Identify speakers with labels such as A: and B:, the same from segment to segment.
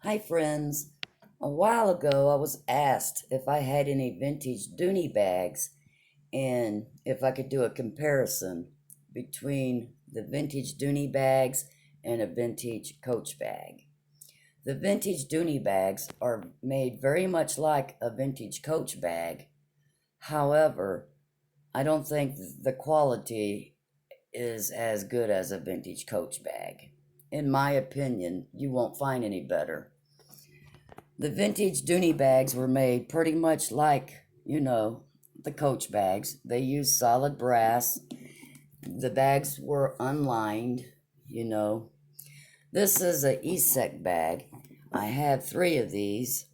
A: Hi, friends. A while ago, I was asked if I had any vintage Dooney bags and if I could do a comparison between the vintage Dooney bags and a vintage Coach bag. The vintage Dooney bags are made very much like a vintage Coach bag. However, I don't think the quality is as good as a vintage Coach bag. In my opinion, you won't find any better. The vintage Dooney bags were made pretty much like, the Coach bags. They used solid brass. The bags were unlined, you know. This is a ESEC bag. I have three of these.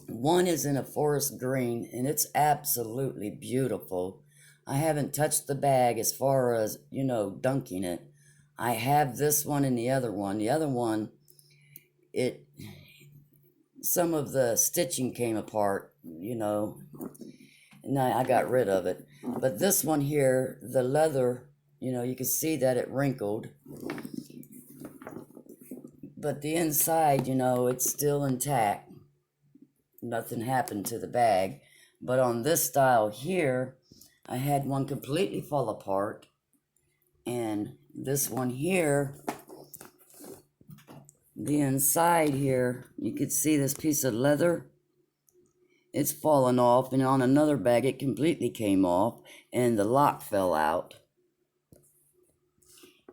A: One is in a forest green, and it's absolutely beautiful. I haven't touched the bag as far as, dunking it. I have this one and the other one. The other one, it some of the stitching came apart, and I got rid of it. But this one here, the leather, you can see that it wrinkled. But the inside, it's still intact. Nothing happened to the bag. But on this style here, I had one completely fall apart. And this one here, the inside here, you could see this piece of leather. It's fallen off, and on another bag it completely came off, and the lock fell out.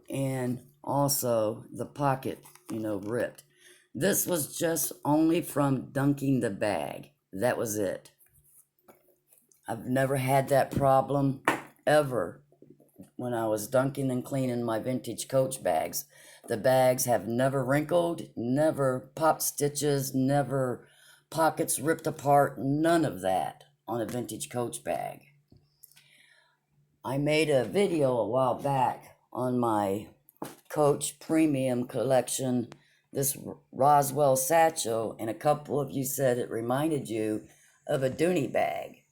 A: And also the pocket, ripped. This was just only from dunking the bag. That was it. I've never had that problem ever when I was dunking and cleaning my vintage Coach bags. The bags have never wrinkled, never popped stitches, never pockets ripped apart, none of that on a vintage Coach bag. I made a video a while back on my Coach Premium Collection, this Roswell satchel, and a couple of you said it reminded you of a Dooney bag.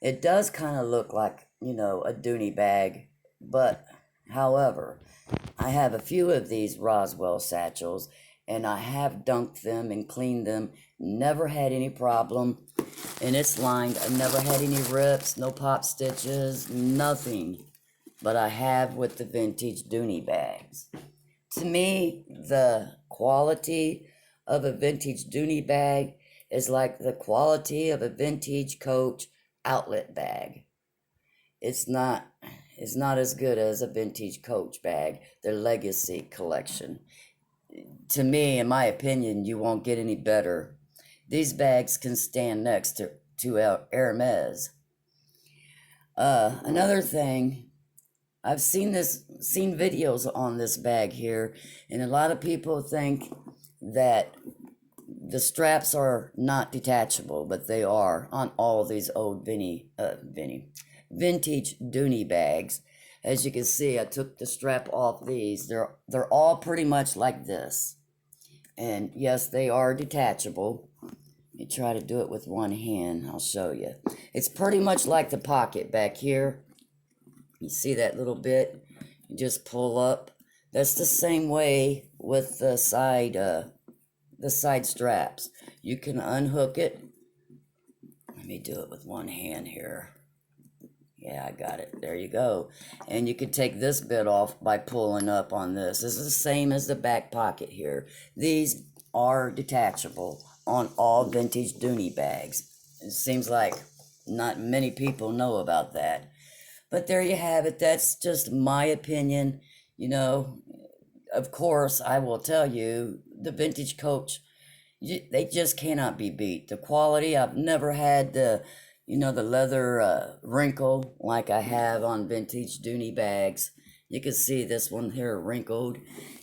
A: It does kind of look like, a Dooney bag, but however, I have a few of these Roswell satchels, and I have dunked them and cleaned them, never had any problem, and it's lined. I never had any rips, no pop stitches, nothing, but I have with the vintage Dooney bags. To me, the quality of a vintage Dooney bag is like the quality of a vintage Coach outlet bag. It's not as good as a vintage Coach bag, their legacy collection. To me, in my opinion, you won't get any better. These bags can stand next to Hermes. Another thing, I've seen videos on this bag here, and a lot of people think that the straps are not detachable, but they are on all these old vintage Dooney bags. As you can see, I took the strap off these. They're all pretty much like this. And yes, they are detachable. Let me try to do it with one hand. I'll show you. It's pretty much like the pocket back here. You see that little bit? You just pull up. That's the same way with the side straps. You can unhook it. Let me do it with one hand here. Yeah, I got it. There you go. And you can take this bit off by pulling up on this. This is the same as the back pocket here. These are detachable on all vintage Dooney bags. It seems like not many people know about that. But there you have it. That's just my opinion. Of course, I will tell you, the vintage Coach, they just cannot be beat. The quality, I've never had the leather wrinkle like I have on vintage Dooney bags. You can see this one here wrinkled,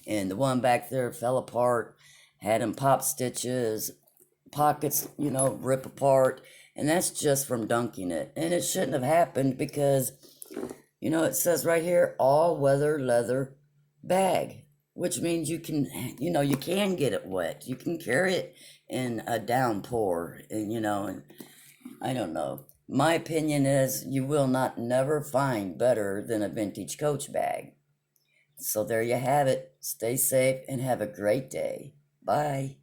A: and the one back there fell apart, had them pop stitches, pockets, rip apart, and that's just from dunking it. And it shouldn't have happened because, it says right here, all weather leather bag, which means you can, you can get it wet. You can carry it in a downpour, and I don't know. My opinion is you will not never find better than a vintage Coach bag. So there you have it. Stay safe and have a great day. Bye.